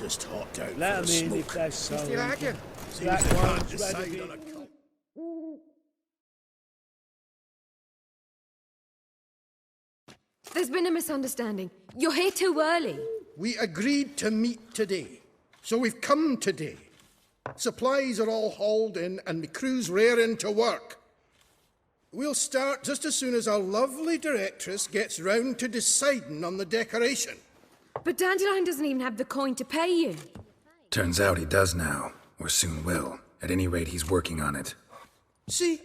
just hopped out Let for a 'em in smoke. if they're so If you eager. reckon. Seems That they can't one's decide ready. on a cult. There's been a misunderstanding. You're here too early. We agreed to meet today, so we've come today. Supplies are all hauled in and the crew's raring to work. We'll start just as soon as our lovely directress gets round to deciding on the decoration. But Dandelion doesn't even have the coin to pay you. Turns out he does now, or soon will. At any rate, he's working on it. See,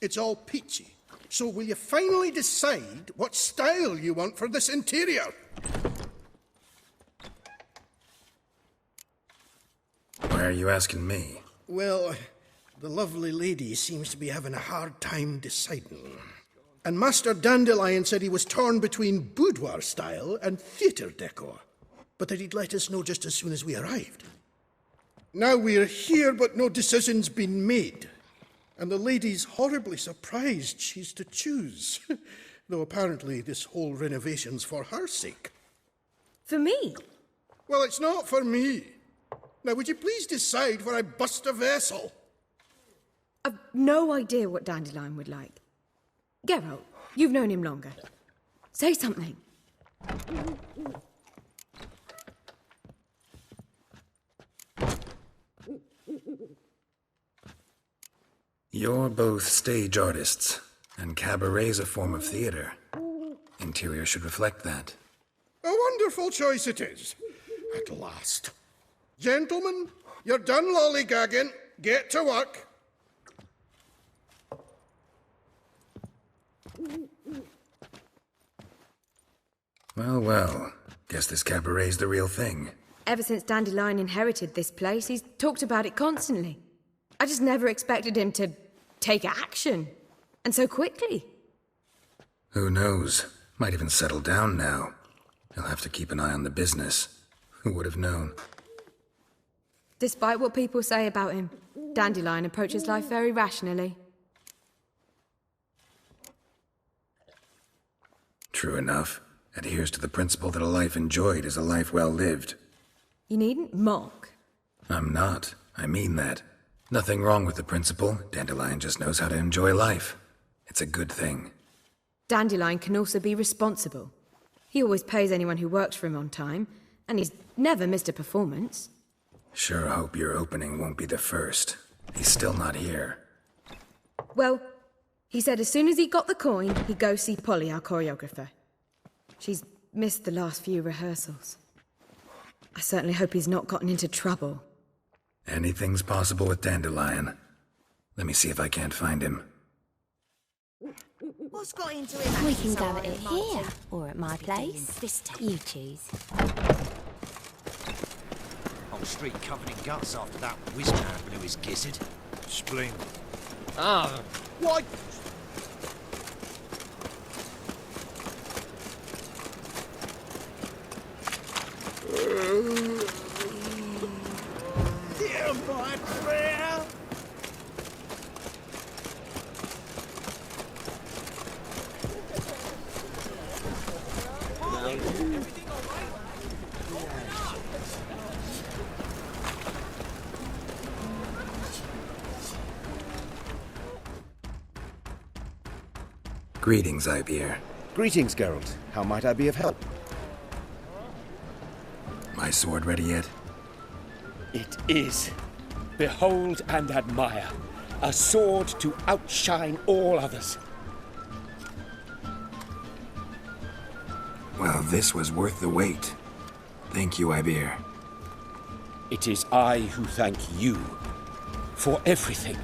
it's all peachy. So will you finally decide what style you want for this interior? Why are you asking me? Well, the lovely lady seems to be having a hard time deciding. And Master Dandelion said he was torn between boudoir style and theatre decor, but that he'd let us know just as soon as we arrived. Now we're here, but no decision's been made. And the lady's horribly surprised she's to choose. Though apparently this whole renovation's for her sake. For me? Well, it's not for me. Now, would you please decide where I bust a vessel? I've no idea what Dandelion would like. Geralt, you've known him longer. Say something. You're both stage artists, and cabaret's a form of theater. Interior should reflect that. A wonderful choice it is. At last. Gentlemen, you're done lollygagging. Get to work. Well, well. Guess this cabaret's the real thing. Ever since Dandelion inherited this place, he's talked about it constantly. I just never expected him to take action. And so quickly. Who knows? Might even settle down now. He'll have to keep an eye on the business. Who would have known? Despite what people say about him, Dandelion approaches life very rationally. True enough. Adheres to the principle that a life enjoyed is a life well lived. You needn't mock. I'm not. I mean that. Nothing wrong with the principle. Dandelion just knows how to enjoy life. It's a good thing. Dandelion can also be responsible. He always pays anyone who works for him on time, and he's never missed a performance. Sure hope your opening won't be the first. He's still not here. Well, he said as soon as he got the coin, he'd go see Polly, our choreographer. She's missed the last few rehearsals. I certainly hope he's not gotten into trouble. Anything's possible with Dandelion. Let me see if I can't find him. What's got into it? We can go at it here, or at my place. You choose. Whole street covered in guts after that whiz-man blew his gizzard. Spleen. Ah, why? Hear my prayer. Greetings, Ibeer. Greetings, Geralt. How might I be of help? My sword ready yet? It is. Behold and admire. A sword to outshine all others. Well, this was worth the wait. Thank you, Ibeer. It is I who thank you for everything.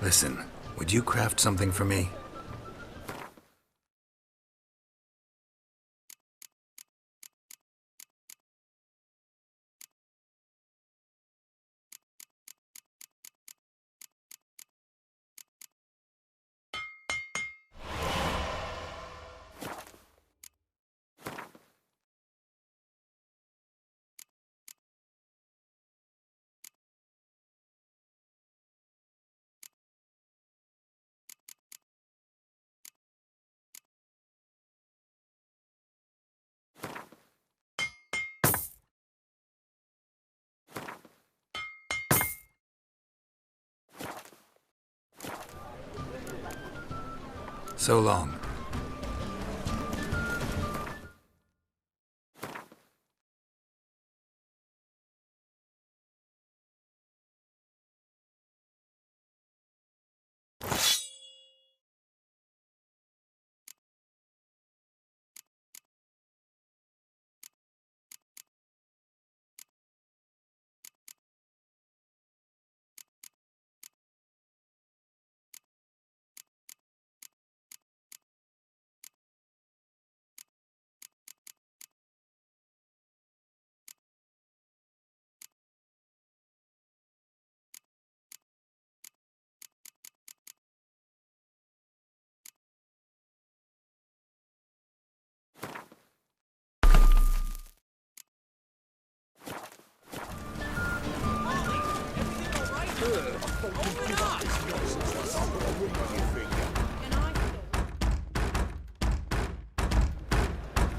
Listen, would you craft something for me? So long.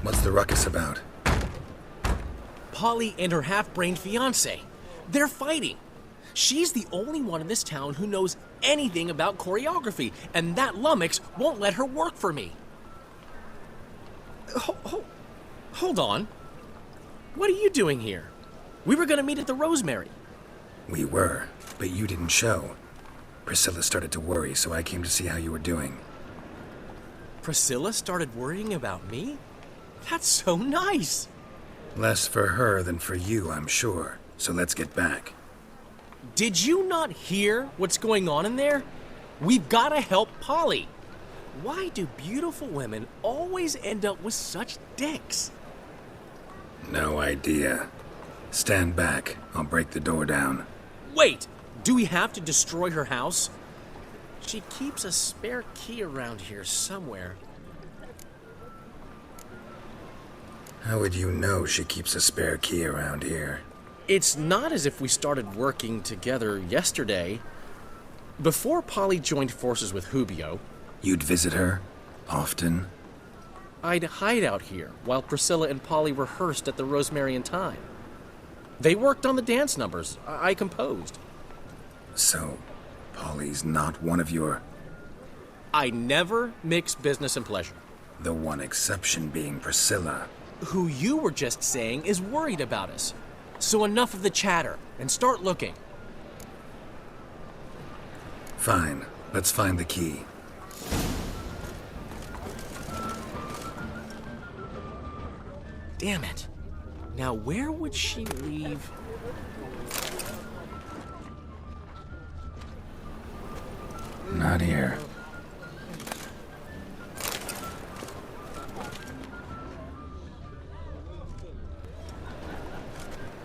What's the ruckus about? Polly and her half-brained fiancé. They're fighting. She's the only one in this town who knows anything about choreography, and that lummox won't let her work for me. Hold on. What are you doing here? We were gonna meet at the Rosemary. We were, but you didn't show. Priscilla started to worry, so I came to see how you were doing. Priscilla started worrying about me? That's so nice. Less for her than for you, I'm sure. So let's get back. Did you not hear what's going on in there? We've gotta help Polly. Why do beautiful women always end up with such dicks? No idea. Stand back. I'll break the door down. Wait, do we have to destroy her house? She keeps a spare key around here somewhere. How would you know she keeps a spare key around here? It's not as if we started working together yesterday. Before Polly joined forces with Hubio, You'd visit her? Often? I'd hide out here while Priscilla and Polly rehearsed at the Rosemary and Thyme. They worked on the dance numbers I composed. So, Polly's not one of your... I never mix business and pleasure. The one exception being Priscilla. Who you were just saying is worried about us. So enough of the chatter, and start looking. Fine. Let's find the key. Damn it. Now where would she leave? Not here.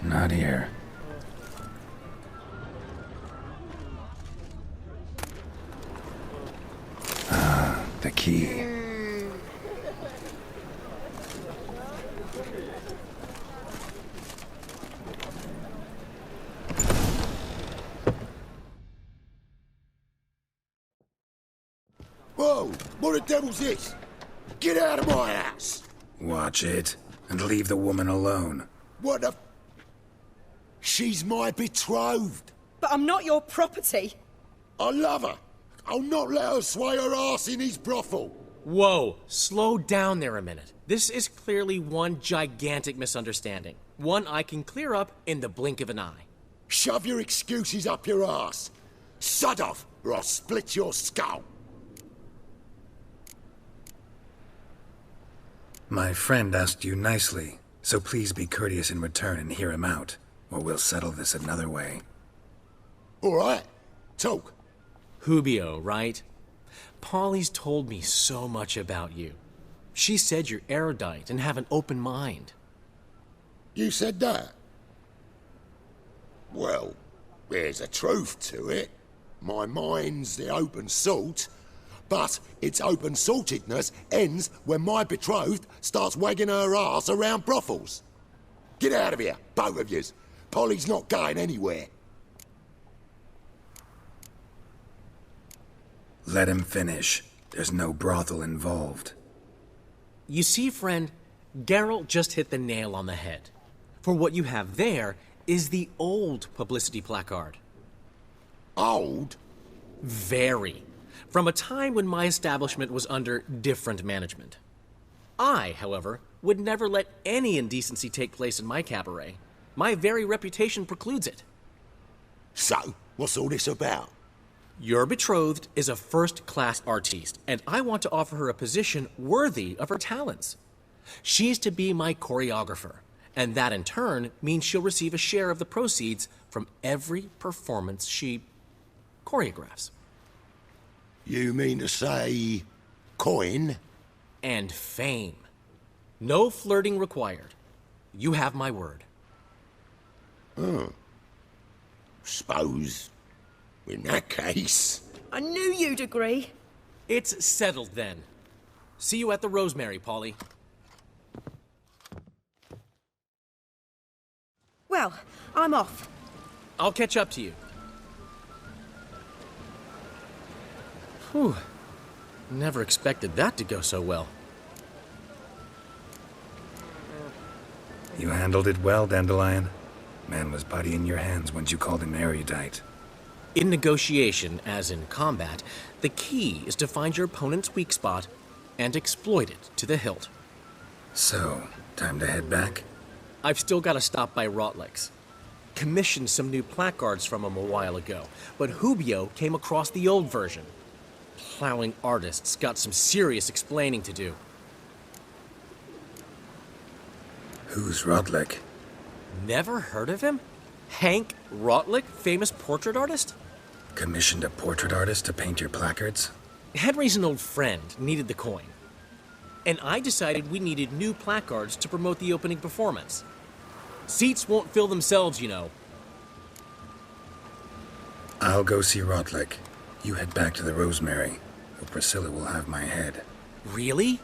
Not here. Ah, the key. Whoa! What the devil's this? Get out of my house! Watch it, and leave the woman alone. What the... She's my betrothed. But I'm not your property. I love her. I'll not let her sway her ass in his brothel. Whoa, slow down there a minute. This is clearly one gigantic misunderstanding. One I can clear up in the blink of an eye. Shove your excuses up your ass. Sod off, or I'll split your skull. My friend asked you nicely, so please be courteous in return and hear him out, or we'll settle this another way. All right, talk. Hubio, right? Polly's told me so much about you. She said you're erudite and have an open mind. You said that? Well, there's a truth to it. My mind's the open salt, but its open saltedness ends when my betrothed starts wagging her ass around brothels. Get out of here, both of yous. Polly's not going anywhere. Let him finish. There's no brothel involved. You see, friend, Geralt just hit the nail on the head. For what you have there is the old publicity placard. Old? Very. from a time when my establishment was under different management. I, however, would never let any indecency take place in my cabaret. My very reputation precludes it. So, what's all this about? Your betrothed is a first-class artiste, and I want to offer her a position worthy of her talents. She's to be my choreographer, and that in turn means she'll receive a share of the proceeds from every performance she choreographs. You mean to say... coin? And fame. No flirting required. You have my word. Suppose... in that case... I knew you'd agree. It's settled then. See you at the Rosemary, Polly. Well, I'm off. I'll catch up to you. Whew. Never expected that to go so well. You handled it well, Dandelion. Man was body in your hands once you called him erudite. In negotiation, as in combat, the key is to find your opponent's weak spot and exploit it to the hilt. So, time to head back? I've still got to stop by Rotlick's. Commissioned some new placards from him a while ago, but Hubio came across the old version. Plowing artists got some serious explaining to do. Who's Rotlick? Never heard of him? Hank Rotlick, famous portrait artist? Commissioned a portrait artist to paint your placards? Henry's an old friend, needed the coin. And I decided we needed new placards to promote the opening performance. Seats won't fill themselves, you know. I'll go see Rotlick. You head back to the Rosemary, or Priscilla will have my head. Really?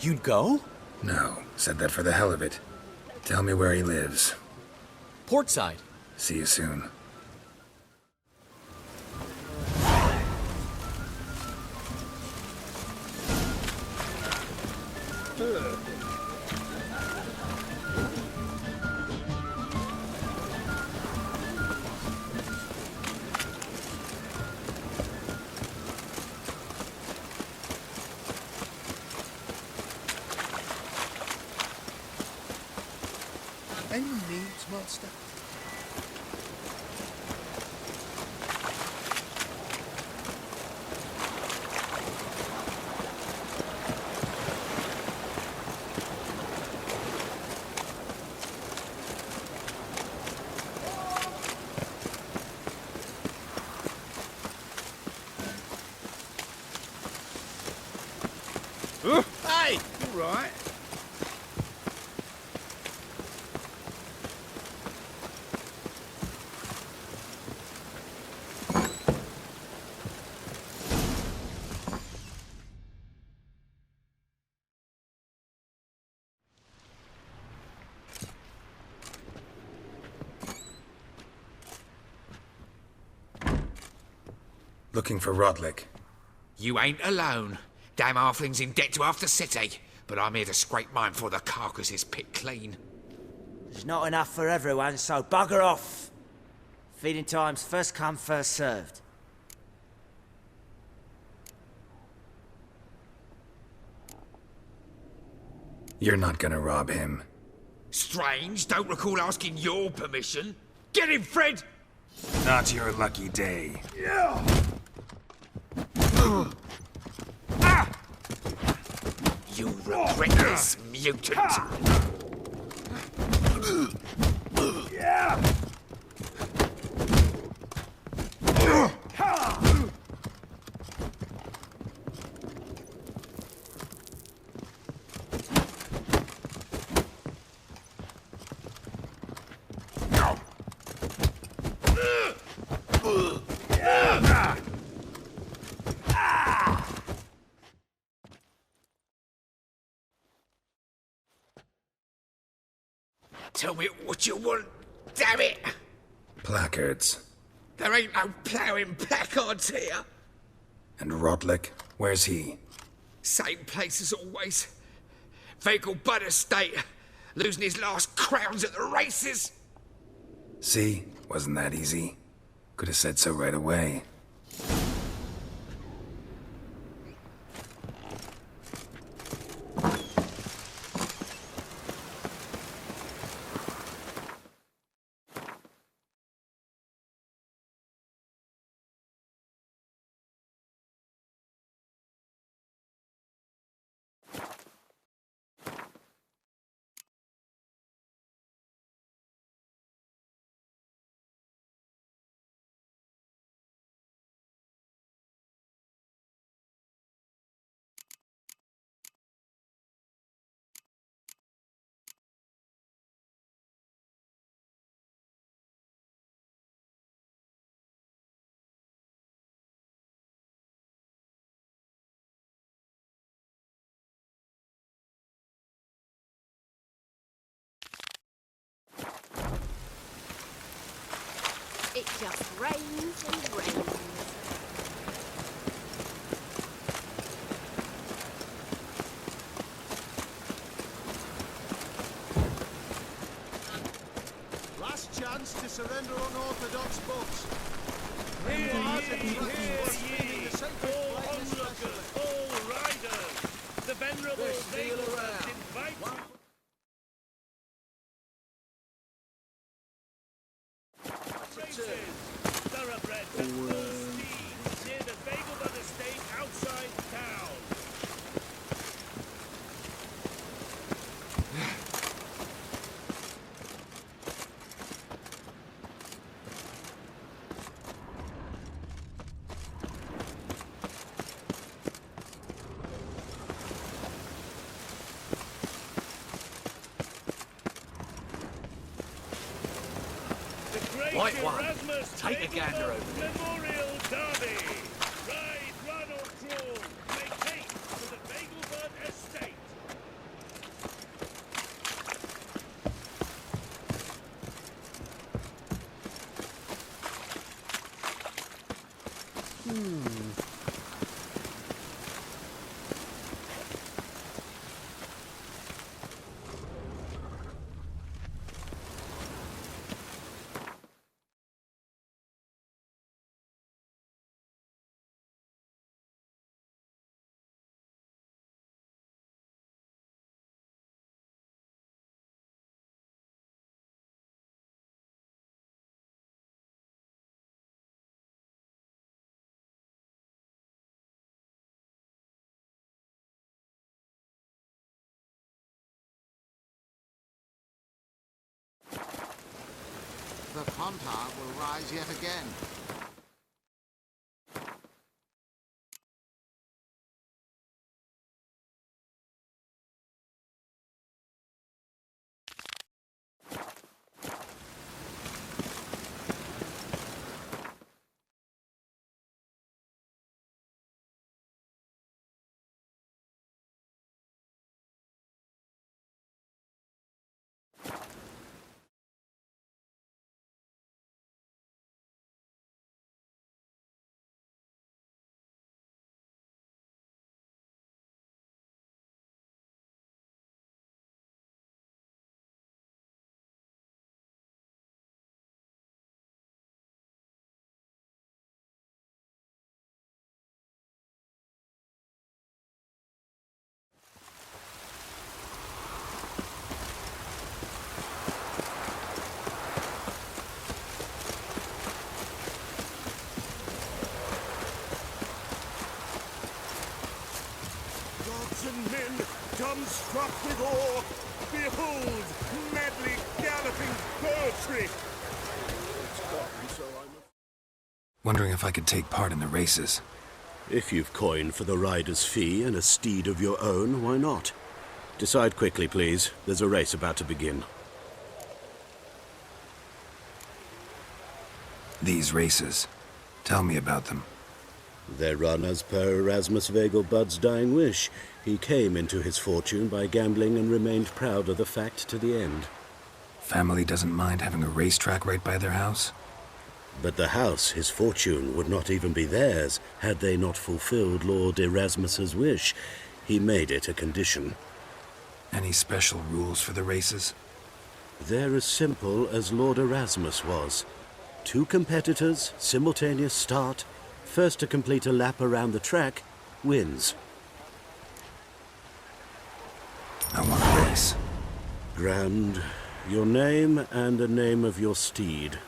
You'd go? No, said that for the hell of it. Tell me where he lives. Portside. See you soon. Any needs, master? Hey, you right? Looking for Rotlick. You ain't alone. Damn halfling's in debt to half the city, but I'm here to scrape mine before the carcass is picked clean. There's not enough for everyone, so bugger off. Feeding time's first come, first served. You're not gonna rob him. Strange, don't recall asking your permission. Get him, Fred! Not your lucky day. You regret this, mutant! Tell me what you want, damn it! Placards. There ain't no ploughing placards here. And Rotlick, where's he? Same place as always. Vehicle butter state. Losing his last crowns at the races. See? Wasn't that easy? Could have said so right away. It just rains and rains. Last chance to surrender unorthodox books. All onlookers, all riders, the venerable Veilworth invites you. Thoroughbred at full speed near the Vegelbud estate outside town. Right one. Take a gander over there. Memorial Derby. Ride, run or crawl. Make haste to the Vegelbud estate. The Pontar will rise yet again. Gods and men, dumbstruck with awe, behold, madly galloping poetry. Wondering if I could take part in the races. If you've coin for the rider's fee and a steed of your own, why not? Decide quickly, please. There's a race about to begin. These races. Tell me about them. They're run as per Erasmus Vegelbud's dying wish. He came into his fortune by gambling and remained proud of the fact to the end. Family doesn't mind having a racetrack right by their house? But the house, his fortune, would not even be theirs had they not fulfilled Lord Erasmus's wish. He made it a condition. Any special rules for the races? They're as simple as Lord Erasmus was. 2 competitors, simultaneous start. First to complete a lap around the track wins. I want a race. Grand. Your name and the name of your steed.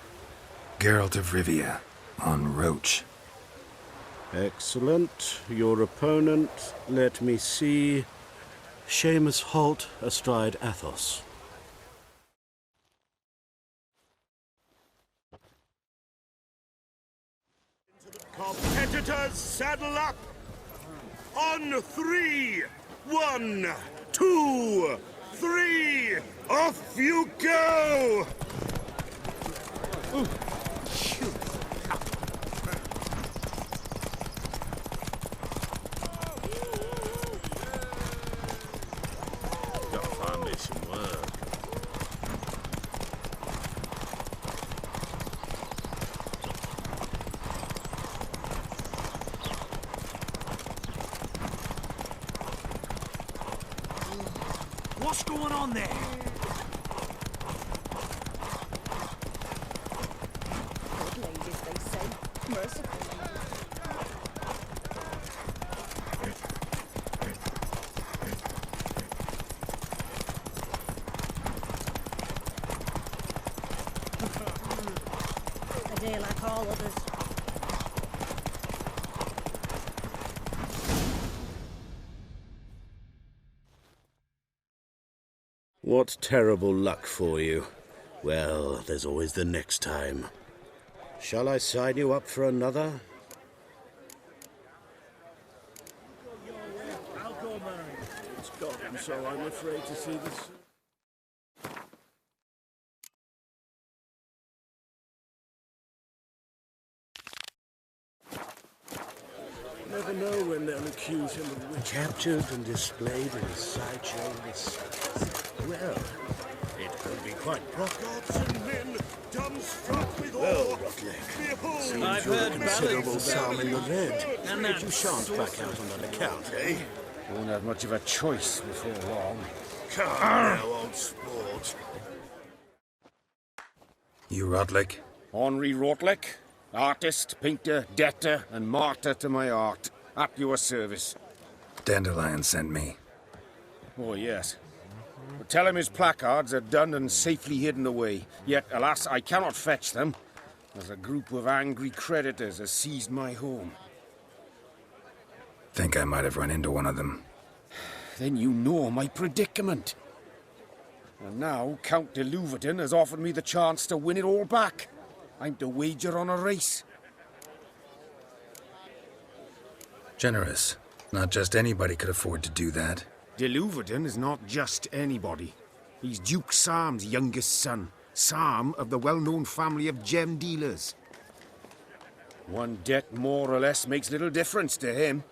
Geralt of Rivia, on Roach. Excellent. Your opponent, let me see. Seamus Holt astride Athos. Competitors, saddle up! On 3! 1, 2, 3! Off you go! Gotta find me some work. What's going on there? Good ladies, they say. Merciful. A day like all others. What terrible luck for you. Well, there's always the next time. Shall I sign you up for another? I'll go, Mary. It's gotten so I'm afraid to see this. Never know when they'll accuse him of witchcraft. Captured and displayed in a sideshow this. Well, it could be quite proper. Gods and men, dumbstruck with Well, awe. Rutlick, Behold, seems I've you're a heard considerable ballads psalm in the red. And But that you shan't back out on that account, eh? Won't have much of a choice before long. Come now, old sport. You Rutlick? Henri Rotlick, artist, painter, debtor, and martyr to my art. At your service. Dandelion sent me. Oh, yes. But tell him his placards are done and safely hidden away. Yet, alas, I cannot fetch them, as a group of angry creditors has seized my home. Think I might have run into one of them. Then you know my predicament. And now Count de Louverton has offered me the chance to win it all back. I'm to wager on a race. Generous. Not just anybody could afford to do that. De Louverton is not just anybody. He's Duke Sam's youngest son. Sam of the well-known family of gem dealers. One debt more or less makes little difference to him.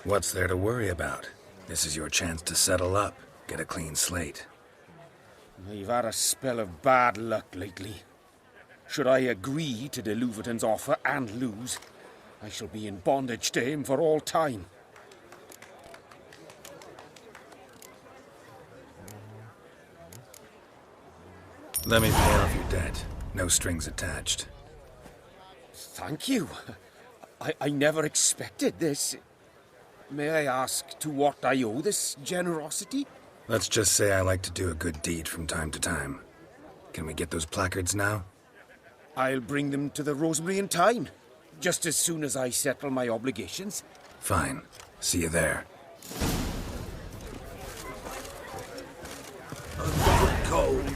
What's there to worry about? This is your chance to settle up, get a clean slate. I've had a spell of bad luck lately. Should I agree to de Louverton's offer and lose, I shall be in bondage to him for all time. Let me pay off your debt. No strings attached. Thank you. I never expected this. May I ask to what I owe this generosity? Let's just say I like to do a good deed from time to time. Can we get those placards now? I'll bring them to the Rosemary in time, just as soon as I settle my obligations. Fine. See you there. Cold.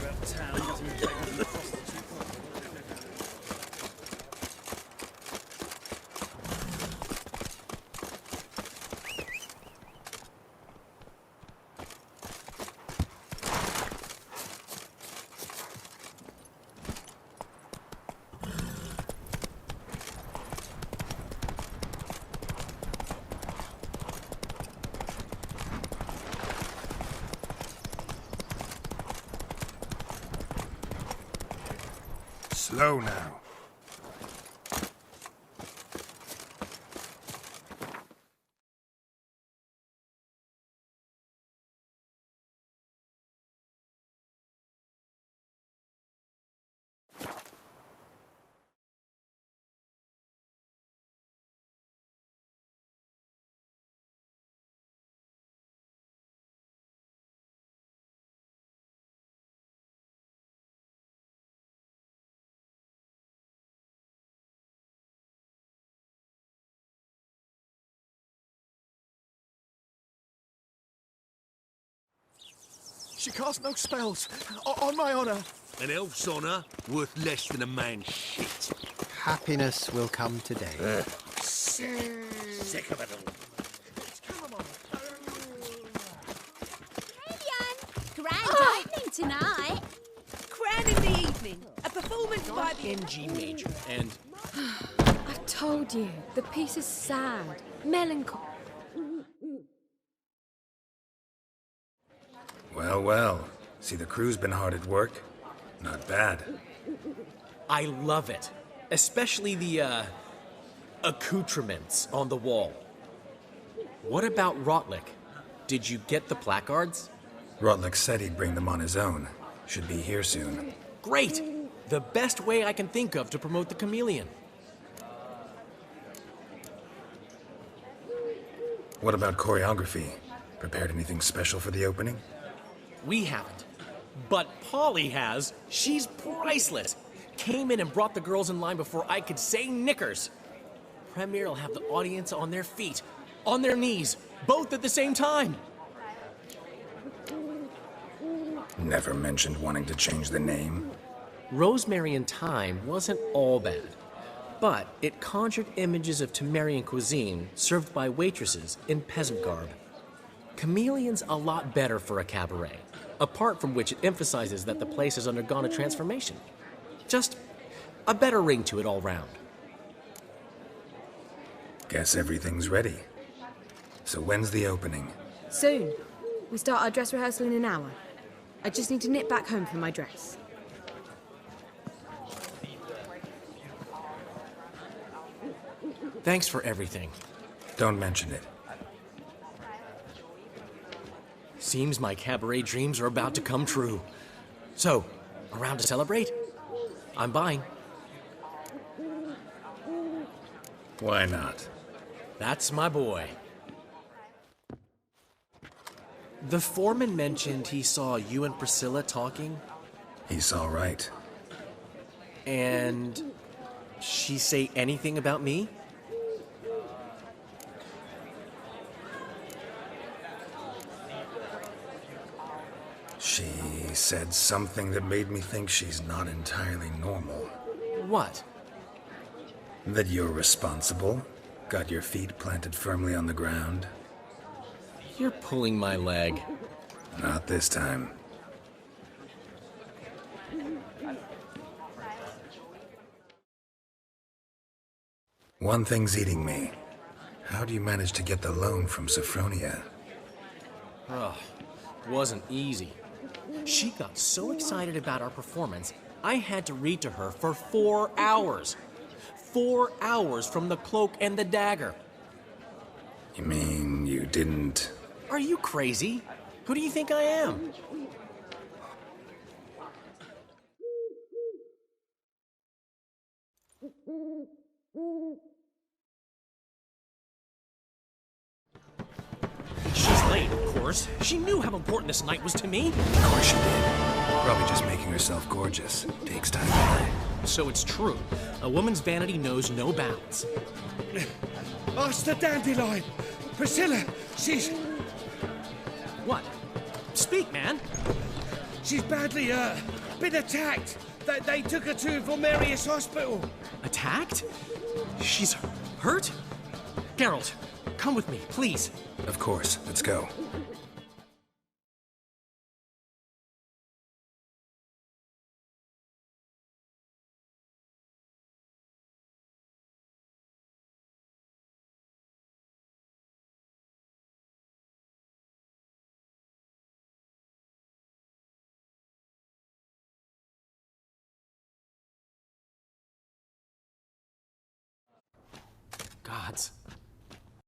Slow now. She cast no spells. On my honor. An elf's honor worth less than a man's shit. Happiness will come today. Sick of it all. Grand opening tonight. Crowning the evening. A performance by the... In G major, and I told you, the piece is sad, melancholy. Well, well. See, the crew's been hard at work. Not bad. I love it. Especially the, accoutrements on the wall. What about Rotlick? Did you get the placards? Rotlick said he'd bring them on his own. Should be here soon. Great! The best way I can think of to promote the chameleon. What about choreography? Prepared anything special for the opening? We haven't. But Polly has. She's priceless. Came in and brought the girls in line before I could say knickers. Premiere will have the audience on their feet, on their knees, both at the same time. Never mentioned wanting to change the name. Rosemary and Thyme wasn't all bad, but it conjured images of Temerian cuisine served by waitresses in peasant garb. Chameleon's a lot better for a cabaret, apart from which it emphasizes that the place has undergone a transformation. Just a better ring to it all round. Guess everything's ready. So when's the opening? Soon. We start our dress rehearsal in an hour. I just need to nip back home for my dress. Thanks for everything. Don't mention it. Seems my cabaret dreams are about to come true. So, around to celebrate? I'm buying. Why not? That's my boy. The foreman mentioned he saw you and Priscilla talking. He's all right. And she say anything about me? She said something that made me think she's not entirely normal. What? That you're responsible, got your feet planted firmly on the ground. You're pulling my leg. Not this time. One thing's eating me. How do you manage to get the loan from Sophronia? Oh, wasn't easy. She got so excited about our performance, I had to read to her for 4 hours. 4 hours from the Cloak and the Dagger. You mean you didn't... Are you crazy? Who do you think I am? She's late, of course. She knew how important this night was to me. Of course she did. Probably just making herself gorgeous. Takes time to learn. So it's true. A woman's vanity knows no bounds. Master Dandelion! Priscilla, she's... What? Speak, man. She's badly, been attacked. They took her to Vulmerius Hospital. Attacked? She's hurt? Geralt, come with me, please. Of course. Let's go. Gods,